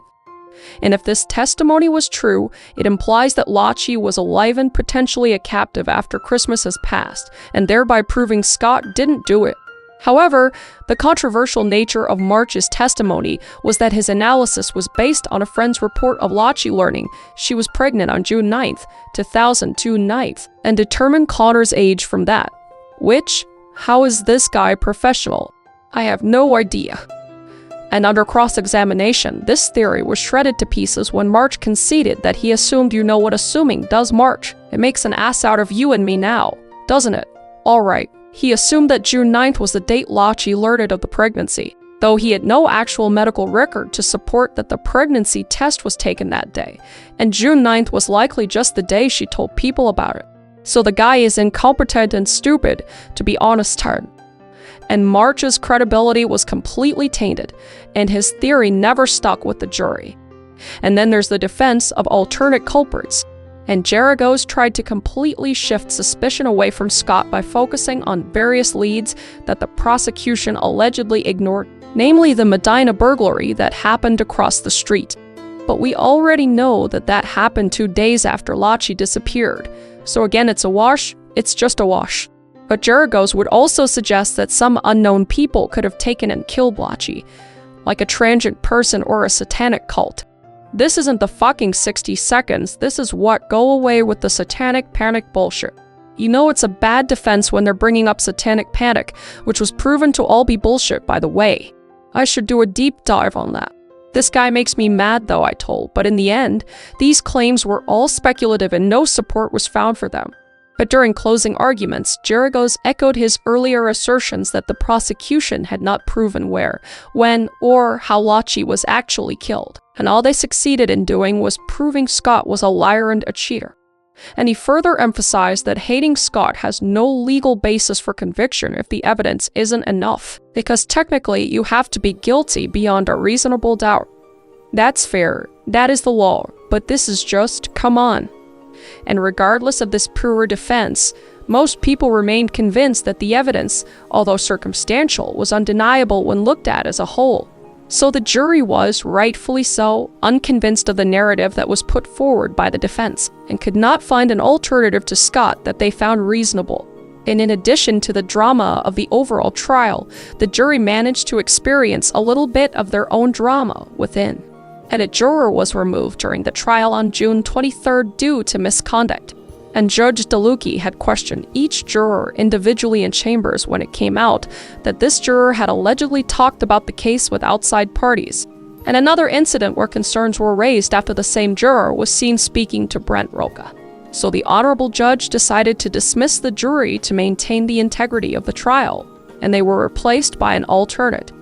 And if this testimony was true, it implies that Laci was alive and potentially a captive after Christmas has passed, and thereby proving Scott didn't do it. However, the controversial nature of March's testimony was that his analysis was based on a friend's report of Laci learning she was pregnant on June 9th, 2002 and determined Connor's age from that. Which, how is this guy professional? I have no idea. And under cross-examination, this theory was shredded to pieces when March conceded that he assumed you know what assuming does, March. It makes an ass out of you and me now, doesn't it? Alright, he assumed that June 9th was the date Laci learned of the pregnancy, though he had no actual medical record to support that the pregnancy test was taken that day, and June 9th was likely just the day she told people about it. So the guy is incompetent and stupid, to be honest. And March's credibility was completely tainted, and his theory never stuck with the jury. And then there's the defense of alternate culprits, and Geragos tried to completely shift suspicion away from Scott by focusing on various leads that the prosecution allegedly ignored, namely the Medina burglary that happened across the street. But we already know that that happened 2 days after Laci disappeared, so again it's a wash, it's just a wash. But Geragos would also suggest that some unknown people could have taken and killed Laci, like a transient person or a satanic cult. This isn't the fucking 60 seconds, this is what go away with the satanic panic bullshit. You know it's a bad defense when they're bringing up satanic panic, which was proven to all be bullshit by the way. I should do a deep dive on that. This guy makes me mad though, I told, but in the end, these claims were all speculative and no support was found for them. But during closing arguments, Geragos echoed his earlier assertions that the prosecution had not proven where, when, or how Laci was actually killed, and all they succeeded in doing was proving Scott was a liar and a cheater. And he further emphasized that hating Scott has no legal basis for conviction if the evidence isn't enough, because technically you have to be guilty beyond a reasonable doubt. That's fair, that is the law, but this is just, come on. And regardless of this pure defense, most people remained convinced that the evidence, although circumstantial, was undeniable when looked at as a whole. So the jury was, rightfully so, unconvinced of the narrative that was put forward by the defense, and could not find an alternative to Scott that they found reasonable. And in addition to the drama of the overall trial, the jury managed to experience a little bit of their own drama within. And a juror was removed during the trial on June 23rd due to misconduct, and Judge DeLucchi had questioned each juror individually in chambers when it came out that this juror had allegedly talked about the case with outside parties. And another incident where concerns were raised after the same juror was seen speaking to Brent Roca. So the honorable judge decided to dismiss the jury to maintain the integrity of the trial, and they were replaced by an alternate.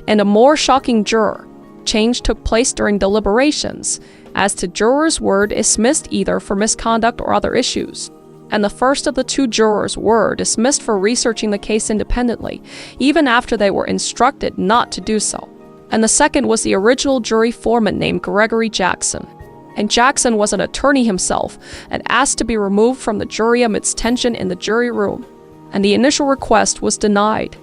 And a more shocking juror change took place during deliberations, as to jurors were dismissed either for misconduct or other issues. And the first of the 2 jurors were dismissed for researching the case independently, even after they were instructed not to do so. And the second was the original jury foreman named Gregory Jackson. And Jackson was an attorney himself and asked to be removed from the jury amidst tension in the jury room. And the initial request was denied.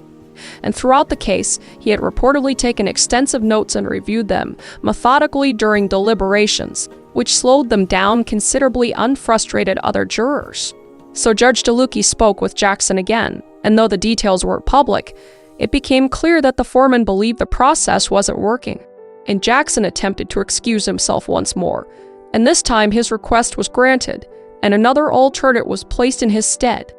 And throughout the case, he had reportedly taken extensive notes and reviewed them methodically during deliberations, which slowed them down considerably and frustrated other jurors. So Judge DeLucchi spoke with Jackson again, and though the details were public, it became clear that the foreman believed the process wasn't working. And Jackson attempted to excuse himself once more, and this time his request was granted, and another alternate was placed in his stead.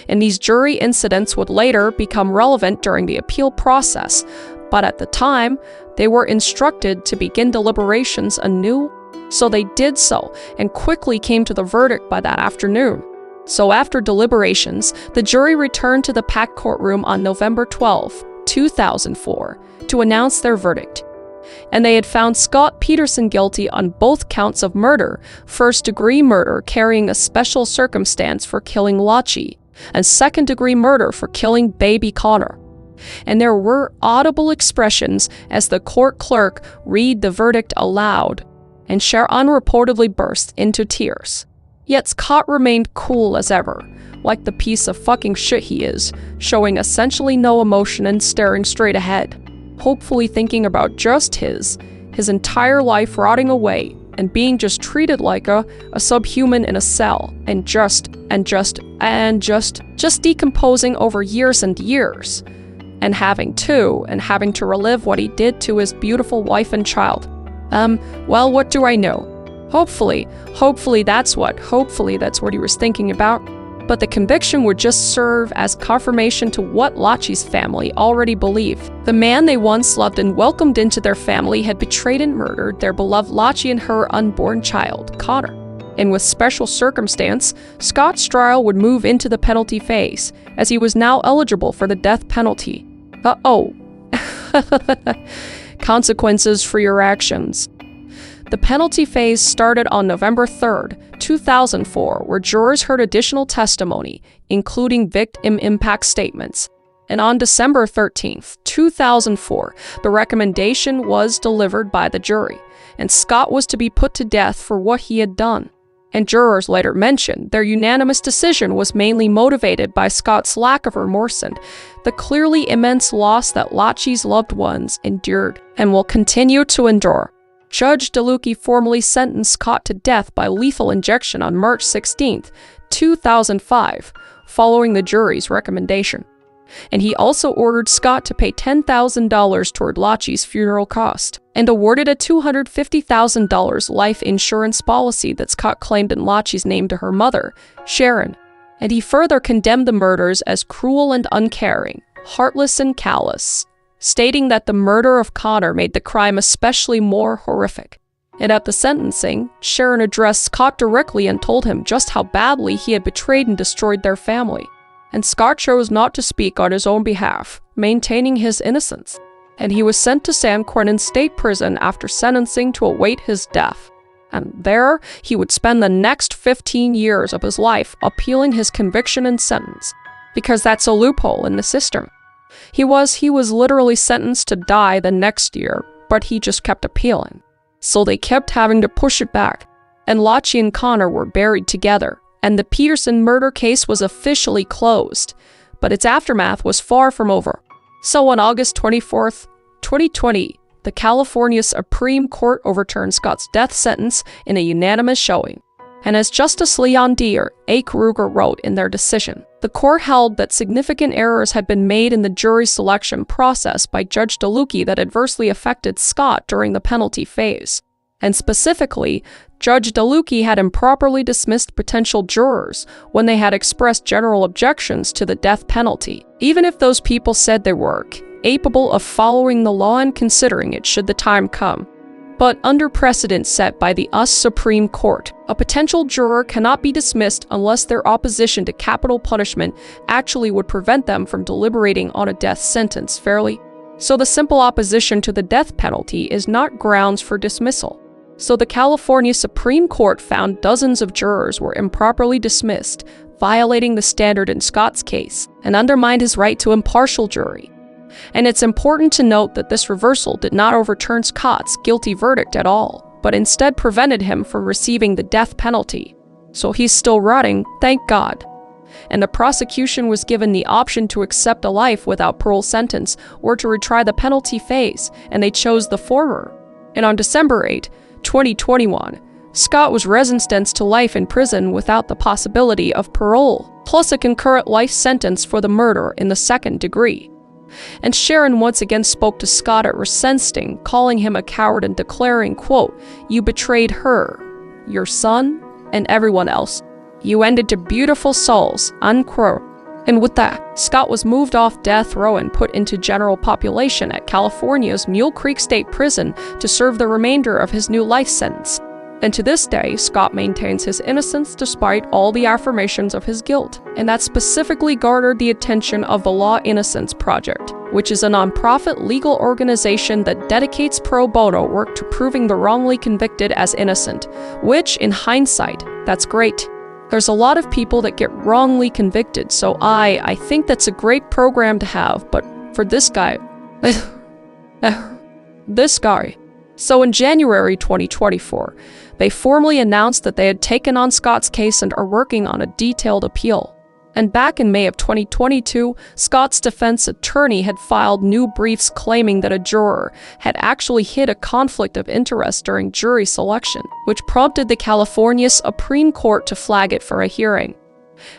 And these jury incidents would later become relevant during the appeal process, but at the time, they were instructed to begin deliberations anew, so they did so and quickly came to the verdict by that afternoon. So after deliberations, the jury returned to the packed courtroom on November 12, 2004, to announce their verdict. And they had found Scott Peterson guilty on both counts of murder, first-degree murder carrying a special circumstance for killing Laci, and second-degree murder for killing baby Connor. And there were audible expressions as the court clerk read the verdict aloud, and Sharon reportedly burst into tears. Yet Scott remained cool as ever, like the piece of fucking shit he is, showing essentially no emotion and staring straight ahead, hopefully thinking about just his his entire life rotting away and being just treated like a subhuman in a cell, and just decomposing over years and years, and having to relive what he did to his beautiful wife and child. Well, what do I know? Hopefully that's what he was thinking about. But the conviction would just serve as confirmation to what Laci's family already believed. The man they once loved and welcomed into their family had betrayed and murdered their beloved Laci and her unborn child, Connor. And with special circumstance, Scott's trial would move into the penalty phase, as he was now eligible for the death penalty. Consequences for your actions. The penalty phase started on November 3rd, 2004, where jurors heard additional testimony, including victim impact statements. And on December 13th, 2004, the recommendation was delivered by the jury, and Scott was to be put to death for what he had done. And jurors later mentioned their unanimous decision was mainly motivated by Scott's lack of remorse and the clearly immense loss that Laci's loved ones endured and will continue to endure. Judge DeLucchi formally sentenced Scott to death by lethal injection on March 16, 2005, following the jury's recommendation. And he also ordered Scott to pay $10,000 toward Laci's funeral cost, and awarded a $250,000 life insurance policy that Scott claimed in Laci's name to her mother, Sharon. And he further condemned the murders as cruel and uncaring, heartless and callous, stating that the murder of Connor made the crime especially more horrific. And at the sentencing, Sharon addressed Scott directly and told him just how badly he had betrayed and destroyed their family. And Scott chose not to speak on his own behalf, maintaining his innocence. And he was sent to San Quentin State Prison after sentencing to await his death. And there, he would spend the next 15 years of his life appealing his conviction and sentence, because that's a loophole in the system. He was literally sentenced to die the next year, but he just kept appealing. So they kept having to push it back, and Laci and Connor were buried together, and the Peterson murder case was officially closed, but its aftermath was far from over. So on August 24th, 2020, the California Supreme Court overturned Scott's death sentence in a unanimous showing. And as Justice Leon Deere A. Kruger wrote in their decision, the court held that significant errors had been made in the jury selection process by Judge DeLucchi that adversely affected Scott during the penalty phase. And specifically, Judge DeLucchi had improperly dismissed potential jurors when they had expressed general objections to the death penalty, even if those people said they were capable of following the law and considering it should the time come. But under precedent set by the US Supreme Court, a potential juror cannot be dismissed unless their opposition to capital punishment actually would prevent them from deliberating on a death sentence fairly. So the simple opposition to the death penalty is not grounds for dismissal. So the California Supreme Court found dozens of jurors were improperly dismissed, violating the standard in Scott's case, and undermined his right to impartial jury. And it's important to note that this reversal did not overturn Scott's guilty verdict at all, but instead prevented him from receiving the death penalty. So he's still rotting, thank God. And the prosecution was given the option to accept a life without parole sentence or to retry the penalty phase, and they chose the former. And on December 8, 2021, Scott was sentenced to life in prison without the possibility of parole, plus a concurrent life sentence for the murder in the second degree. And Sharon once again spoke to Scott at sentencing, calling him a coward and declaring, quote, "You betrayed her, your son, and everyone else. You ended to beautiful souls," unquote. And with that, Scott was moved off death row and put into general population at California's Mule Creek State Prison to serve the remainder of his new life sentence. And to this day, Scott maintains his innocence despite all the affirmations of his guilt. And that specifically garnered the attention of the Law Innocence Project, which is a nonprofit legal organization that dedicates pro bono work to proving the wrongly convicted as innocent, which, in hindsight, that's great. There's a lot of people that get wrongly convicted, so I think that's a great program to have, but for this guy, So in January 2024, they formally announced that they had taken on Scott's case and are working on a detailed appeal. And back in May of 2022, Scott's defense attorney had filed new briefs claiming that a juror had actually hid a conflict of interest during jury selection, which prompted the California Supreme Court to flag it for a hearing.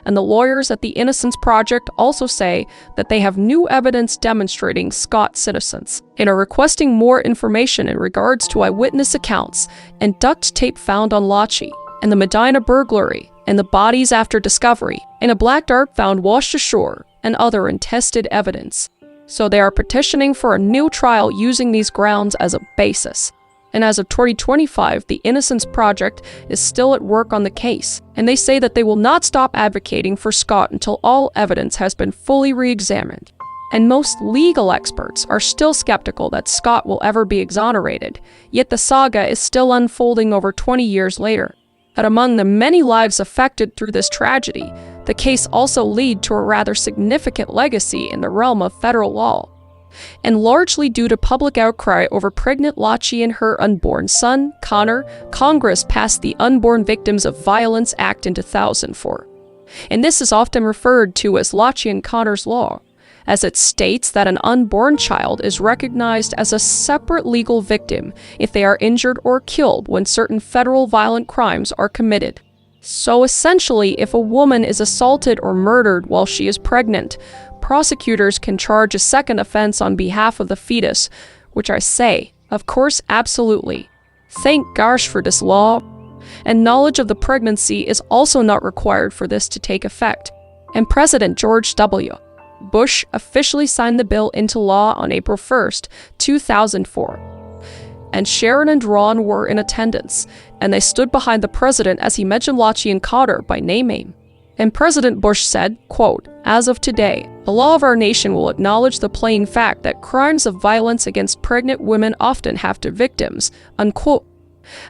And the lawyers at the Innocence Project also say that they have new evidence demonstrating Scott's innocence and are requesting more information in regards to eyewitness accounts and duct tape found on Laci, and the Medina burglary, and the bodies after discovery, and a black dart found washed ashore, and other untested evidence. So they are petitioning for a new trial using these grounds as a basis. And as of 2025, the Innocence Project is still at work on the case, and they say that they will not stop advocating for Scott until all evidence has been fully re-examined. And most legal experts are still skeptical that Scott will ever be exonerated, yet the saga is still unfolding over 20 years later. And among the many lives affected through this tragedy, the case also leads to a rather significant legacy in the realm of federal law. And largely due to public outcry over pregnant Laci and her unborn son, Connor, Congress passed the Unborn Victims of Violence Act in 2004. And this is often referred to as Laci and Connor's Law, as it states that an unborn child is recognized as a separate legal victim if they are injured or killed when certain federal violent crimes are committed. So essentially, if a woman is assaulted or murdered while she is pregnant, prosecutors can charge a second offense on behalf of the fetus, which I say, of course, absolutely. Thank gosh for this law. And knowledge of the pregnancy is also not required for this to take effect. And President George W. Bush officially signed the bill into law on April 1st, 2004. And Sharon and Ron were in attendance, and they stood behind the president as he mentioned Laci and Connor by name. And President Bush said, quote, "As of today, the law of our nation will acknowledge the plain fact that crimes of violence against pregnant women often have to victims," unquote.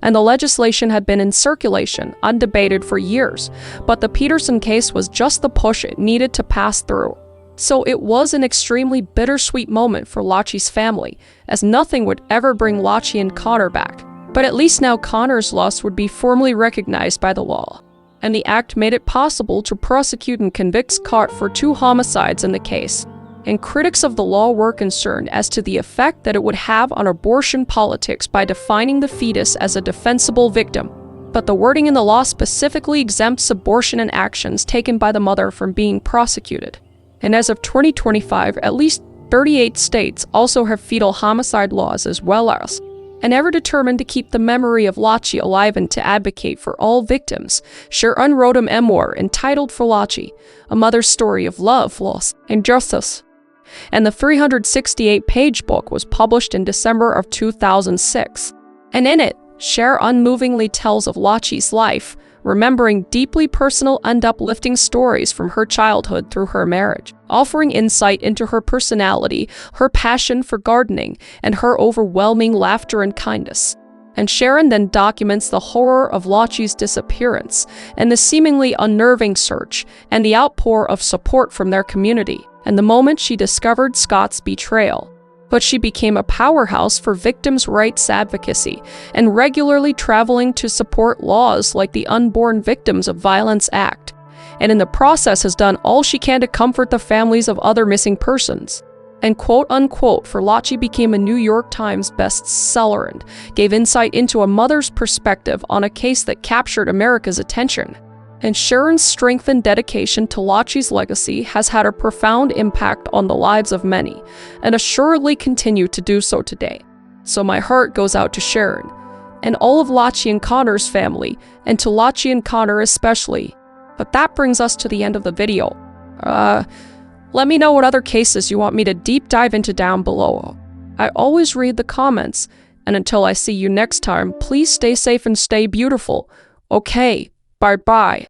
And the legislation had been in circulation, undebated for years, but the Peterson case was just the push it needed to pass through. So it was an extremely bittersweet moment for Laci's family, as nothing would ever bring Laci and Connor back. But at least now Connor's loss would be formally recognized by the law. And the act made it possible to prosecute and convict Scott for 2 homicides in the case. And critics of the law were concerned as to the effect that it would have on abortion politics by defining the fetus as a defensible victim. But the wording in the law specifically exempts abortion and actions taken by the mother from being prosecuted. And as of 2025, at least 38 states also have fetal homicide laws as well as. And ever determined to keep the memory of Laci alive and to advocate for all victims, Sharon wrote a memoir entitled For Laci, A Mother's Story of Love, Loss, and Justice. And the 368-page book was published in December of 2006. And in it, Cher unmovingly tells of Laci's life, remembering deeply personal and uplifting stories from her childhood through her marriage, offering insight into her personality, her passion for gardening, and her overwhelming laughter and kindness. And Sharon then documents the horror of Laci's disappearance, and the seemingly unnerving search, and the outpour of support from their community, and the moment she discovered Scott's betrayal. But she became a powerhouse for victims' rights advocacy and regularly traveling to support laws like the Unborn Victims of Violence Act, and in the process has done all she can to comfort the families of other missing persons. And quote-unquote, For Laci became a New York Times bestseller and gave insight into a mother's perspective on a case that captured America's attention. And Sharon's strength and dedication to Laci's legacy has had a profound impact on the lives of many, and assuredly continue to do so today. So my heart goes out to Sharon, and all of Laci and Connor's family, and to Laci and Connor especially. But that brings us to the end of the video. Let me know what other cases you want me to deep dive into down below. I always read the comments, and until I see you next time, please stay safe and stay beautiful. Okay, bye-bye.